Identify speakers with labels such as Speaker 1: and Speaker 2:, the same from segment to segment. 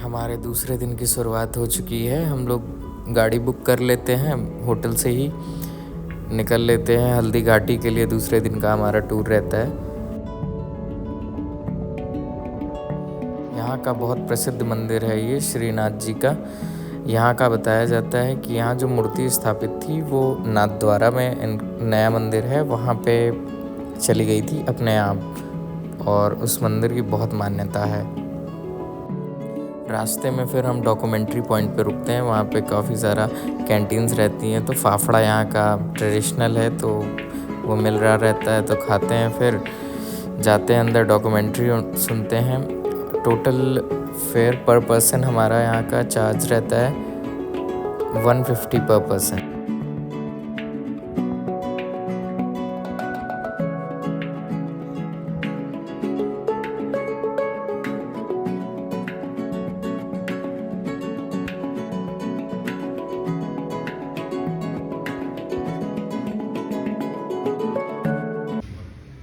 Speaker 1: हमारे दूसरे दिन की शुरुआत हो चुकी है। हम लोग गाड़ी बुक कर लेते हैं, होटल से ही निकल लेते हैं हल्दी घाटी के लिए। दूसरे दिन का हमारा टूर रहता है। यहाँ का बहुत प्रसिद्ध मंदिर है ये श्रीनाथ जी का। यहाँ का बताया जाता है कि यहाँ जो मूर्ति स्थापित थी वो नाथद्वारा में नया मंदिर है वहाँ पे चली गई थी अपने आप, और उस मंदिर की बहुत मान्यता है। रास्ते में फिर हम डॉक्यूमेंट्री पॉइंट पे रुकते हैं। वहाँ पे काफ़ी सारा कैंटीन्स रहती हैं, तो फाफड़ा यहाँ का ट्रेडिशनल है तो वो मिल रहा रहता है तो खाते हैं। फिर जाते हैं अंदर, डॉक्यूमेंट्री सुनते हैं। टोटल फेयर पर पर्सन हमारा यहाँ का चार्ज रहता है 150 पर पर्सन।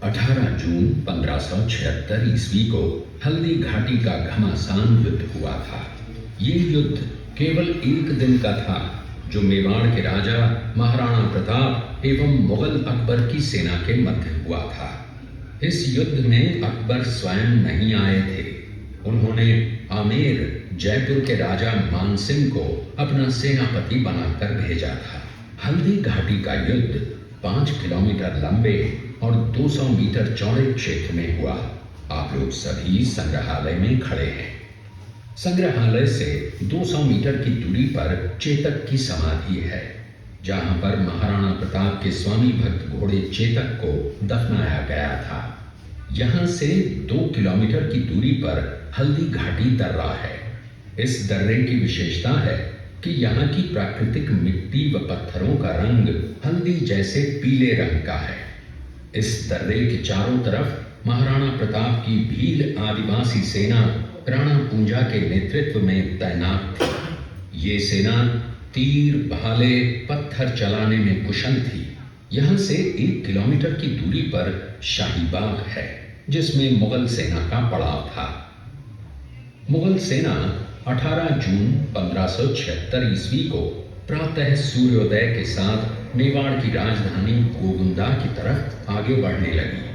Speaker 2: 18 जून 1576 ईस्वी को हल्दी घाटी का घमासान युद्ध हुआ था। ये युद्ध केवल एक दिन का था, जो मेवाड़ के राजा महाराणा प्रताप एवं मुगल अकबर की सेना के मध्य हुआ था। इस युद्ध में अकबर स्वयं नहीं आए थे। उन्होंने आमेर जयपुर के राजा मानसिंह को अपना सेनापति बनाकर भेजा था। हल्दी घाटी का युद्ध 5 किलोमीटर लंबे और 200 मीटर चौड़े क्षेत्र में हुआ। आप लोग सभी संग्रहालय में खड़े हैं। संग्रहालय से 200 मीटर की दूरी पर चेतक की समाधि है, जहां पर महाराणा प्रताप के स्वामी भक्त घोड़े चेतक को दफनाया गया था। यहां से 2 किलोमीटर की दूरी पर हल्दी घाटी दर्रा है। इस दर्रे की विशेषता है कि यहाँ की प्राकृतिक मिट्टी व पत्थरों का रंग हल्दी जैसे पीले रंग का है। इस दर्रे के चारों तरफ महाराणा प्रताप की भील आदिवासी सेना राणा पूंजा के नेतृत्व में तैनात थी। ये सेना तीर, भाले, पत्थर चलाने में कुशल थी। यहाँ से 1 किलोमीटर की दूरी पर शाही बाग है, जिसमें मुगल सेना का पड़ाव था। मुगल सेना 18 जून 1576 ईस्वी को प्रातः सूर्योदय के साथ मेवाड़ की राजधानी गोगुंदा की तरफ आगे बढ़ने लगी,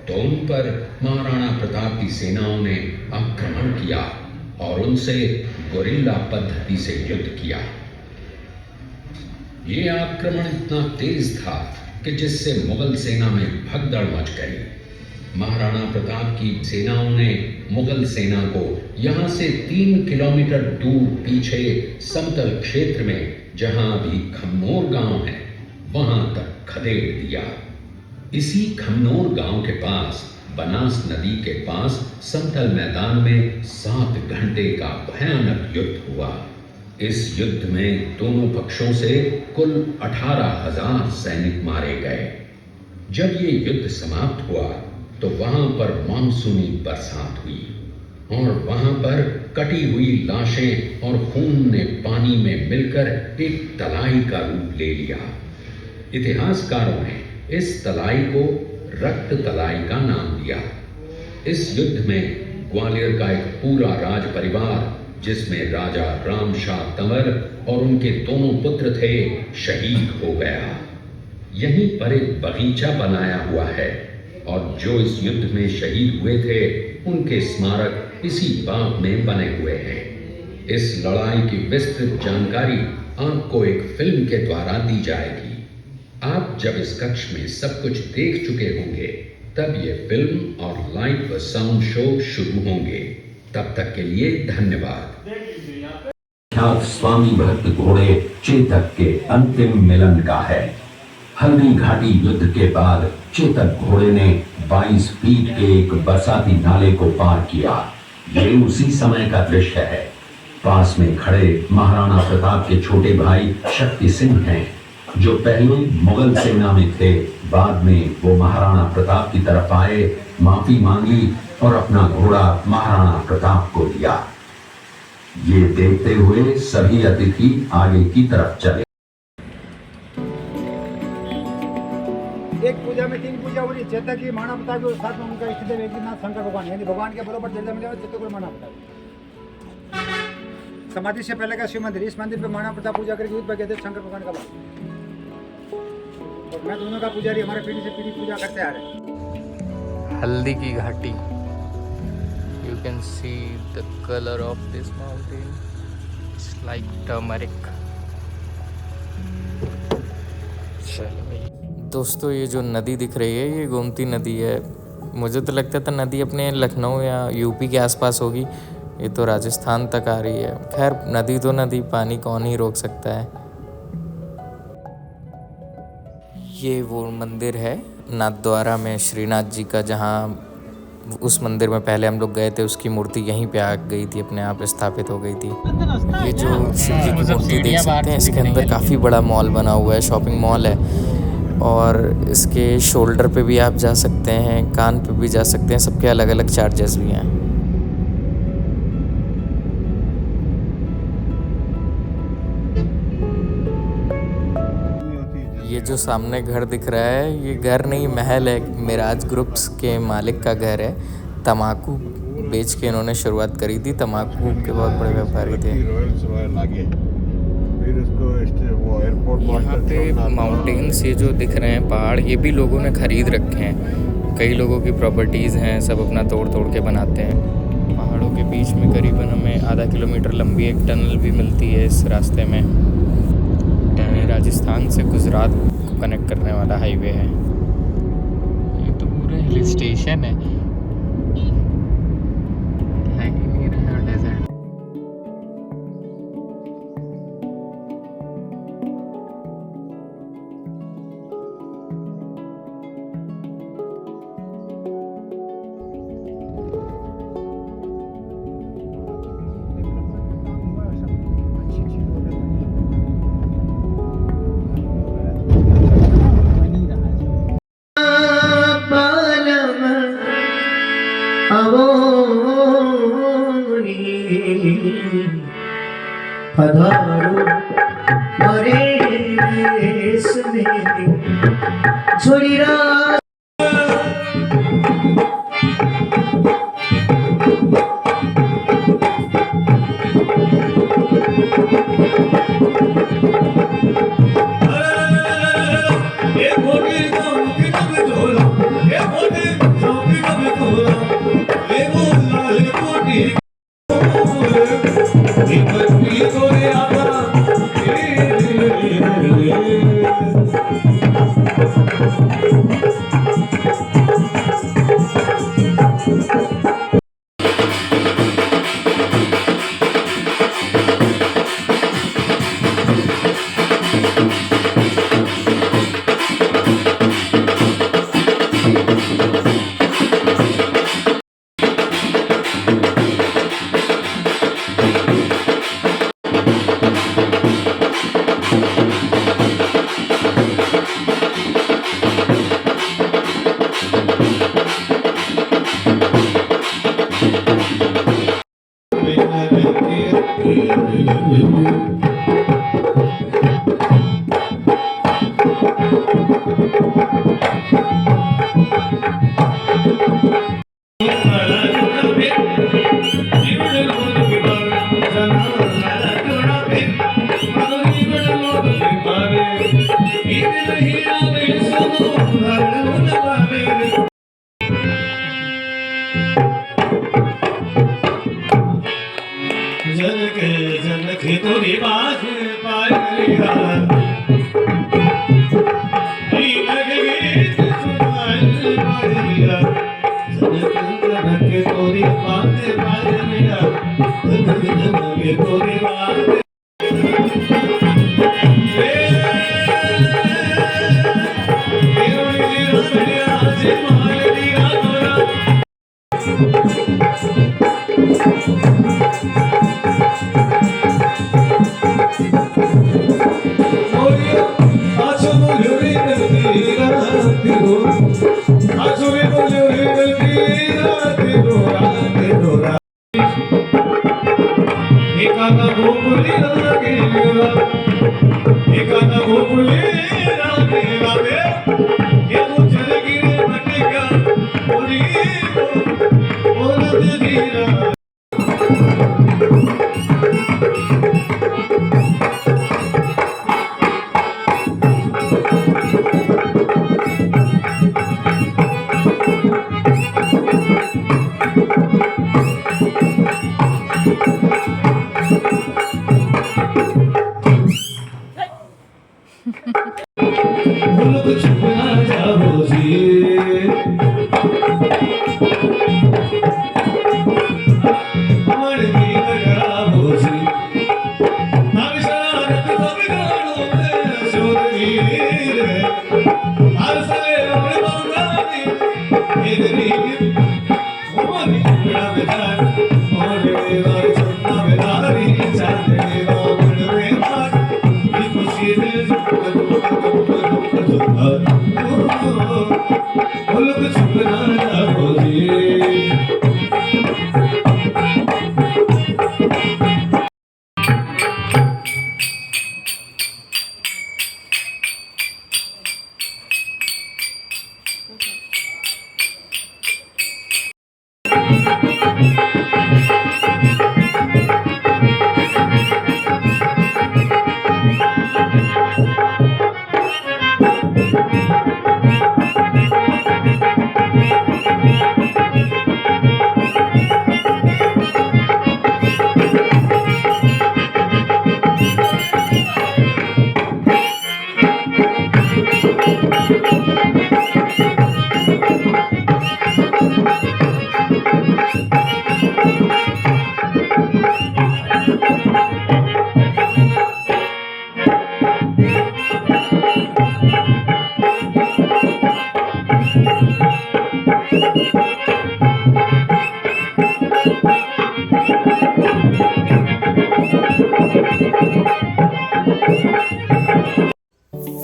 Speaker 2: तो उन पर महाराणा प्रताप की सेनाओं ने आक्रमण किया और उनसे गोरिल्ला पद्धति से युद्ध किया। ये आक्रमण इतना तेज था कि जिससे मुगल सेना में भगदड़ मच गई। महाराणा प्रताप की सेनाओं ने मुगल सेना को यहां से 3 किलोमीटर दूर पीछे समतल क्षेत्र में, जहां अभी खमनोर गांव है, वहां तक खदेड़ दिया। इसी खमनोर गांव के पास बनास नदी के पास समतल मैदान में 7 घंटे का भयानक युद्ध हुआ। इस युद्ध में दोनों पक्षों से कुल 18,000 सैनिक मारे गए। जब ये युद्ध समाप्त हुआ तो वहां पर मानसूनी बरसात हुई और वहां पर कटी हुई लाशें और खून ने पानी में मिलकर एक तलाई का रूप ले लिया। इतिहासकारों ने इस तलाई को रक्त तलाई का नाम दिया। इस युद्ध में ग्वालियर का एक पूरा राज परिवार, जिसमें राजा रामशाह तंवर और उनके दोनों पुत्र थे, शहीद हो गया। यहीं पर एक बगीचा बनाया हुआ है और जो इस युद्ध में शहीद हुए थे, उनके स्मारक इसी बाग में बने हुए हैं। इस लड़ाई की विस्तृत जानकारी आपको एक फिल्म के द्वारा दी जाएगी। आप जब इस कक्ष में सब कुछ देख चुके होंगे, तब ये फिल्म और लाइव व साउंड शो शुरू होंगे। तब तक के लिए धन्यवाद।
Speaker 3: ख्यात स्वामी भक्त घोड़े चेतक के अंतिम मिलन का है। हल्दी घाटी युद्ध के बाद चेतक घोड़े ने 22 फीट के एक बरसाती नाले को पार किया। ये उसी समय का दृश्य है। पास में खड़े महाराणा प्रताप के छोटे भाई शक्ति सिंह हैं, जो पहले मुगल सेना में थे। बाद में वो महाराणा प्रताप की तरफ आए, माफी मांगी और अपना घोड़ा महाराणा प्रताप को दिया। ये देखते हुए सभी अतिथि आगे की तरफ चले।
Speaker 4: एक पूजा में 3 पूजा हो रही। चेतक की महाराणा प्रताप के साथ में उनका इष्टदेव एक नाथ शंकर भगवान, यानी भगवान के बरोबर चलते मिले चेतक को महाराणा प्रताप। समाधि से पहले का शिव मंदिर, इस मंदिर पे महाराणा प्रताप पूजा करके युद्ध भाग्य शंकर भगवान का बाप। और मैं दोनों का पुजारी, हमारे पीढ़ी से पीढ़ी पूजा करते आ रहे हैं।
Speaker 1: हल्दी की घाटी, you can see the colour of this mountain, it's like turmeric. दोस्तों ये जो नदी दिख रही है ये गोमती नदी है। मुझे तो लगता था नदी अपने लखनऊ या यूपी के आसपास होगी, ये तो राजस्थान तक आ रही है। खैर नदी तो नदी, पानी कौन ही रोक सकता है। ये वो मंदिर है नाथद्वारा में श्रीनाथ जी का, जहाँ उस मंदिर में पहले हम लोग गए थे, उसकी मूर्ति यहीं पे आ गई थी, अपने आप स्थापित हो गई थी। ये जो शिव जी की मूर्ति देख सकते हैं, इसके अंदर काफ़ी बड़ा मॉल बना हुआ है, शॉपिंग मॉल है। और इसके शोल्डर पे भी आप जा सकते हैं, कान पे भी जा सकते हैं, सबके अलग अलग चार्जेस भी हैं। ये जो सामने घर दिख रहा है, ये घर नहीं महल है, मिराज ग्रुप्स के मालिक का घर है। तम्बाकू बेच के इन्होंने शुरुआत करी थी, तम्बाकू के बहुत बड़े व्यापारी थे। यहाँ पे माउंटेन्स ये जो दिख रहे हैं पहाड़, ये भी लोगों ने ख़रीद रखे हैं। कई लोगों की प्रॉपर्टीज़ हैं, सब अपना तोड़ तोड़ के बनाते हैं। पहाड़ों के बीच में करीबन हमें आधा किलोमीटर लंबी एक टनल भी मिलती है इस रास्ते में। यानी राजस्थान से गुजरात को कनेक्ट करने वाला हाईवे है। ये तो पूरा हिल स्टेशन है कि नहीं रहा डेजर्ट।
Speaker 5: पधारो परेश में छोड़ी मुल्क छुप ना जाओ जी मन की खराब हो जी हम शरारत सब गानों में शोधनी है हर सले अपने बांधानी इधरी उमर बड़ा बेदार मोरे वार छोटा बेदारी चाहते बावड़ में मार ये खुशी दिल मुल्क छुप ना जाओ जी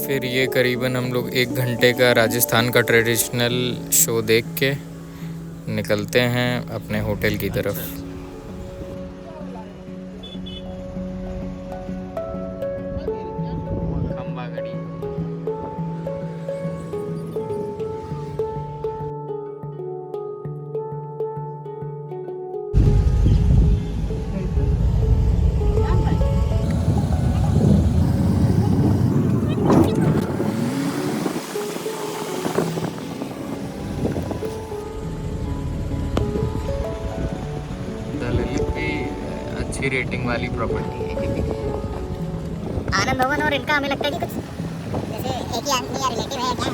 Speaker 1: फिर ये करीबन हम लोग 1 घंटे का राजस्थान का ट्रेडिशनल शो देख के निकलते हैं अपने होटल की तरफ। अच्छी रेटिंग वाली प्रॉपर्टी है।
Speaker 6: आनंद भवन और इनका हमें लगता है कि कुछ जैसे एक ही आदमी या रिलेटिव है क्या?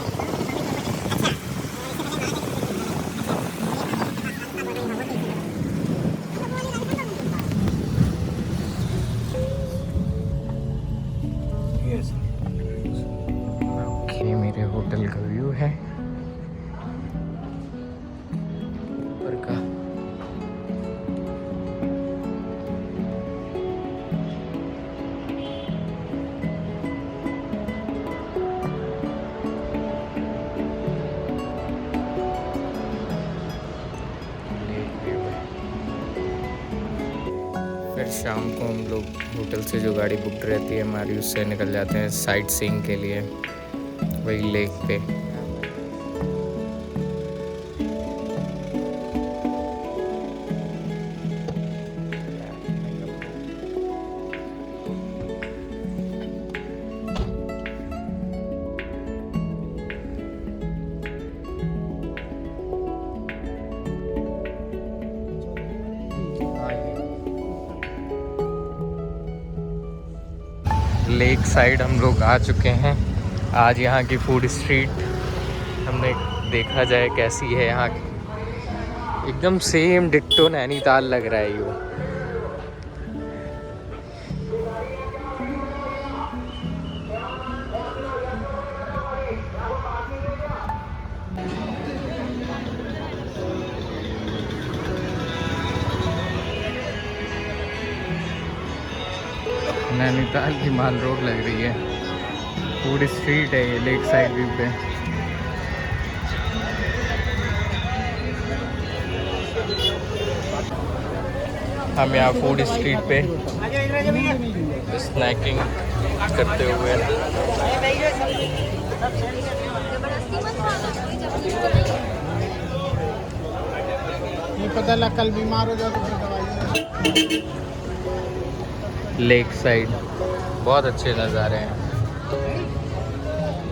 Speaker 1: ये मेरे होटल का व्यू है ऊपर का। फिर शाम को हम लोग होटल से जो गाड़ी बुक रहती है हमारी उससे निकल जाते हैं साइट सीइंग के लिए वही लेक पे। लेक साइड हम लोग आ चुके हैं। आज यहाँ की फूड स्ट्रीट हमने देखा जाए कैसी है यहाँ की। एकदम सेम डिट्टो नैनीताल लग रहा है ये। नैनीताल की माल रोड लग रही है। फूड स्ट्रीट है ये लेक साइड व्यू पे। हम यहाँ फूड स्ट्रीट पे स्नैकिंग करते हुए
Speaker 4: नहीं पता लग कल बीमार हो जाओ तो फिर दवाई।
Speaker 1: लेक साइड बहुत अच्छे नज़ारे हैं।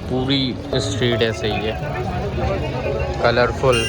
Speaker 1: पूरी स्ट्रीट ऐसे ही है कलरफुल।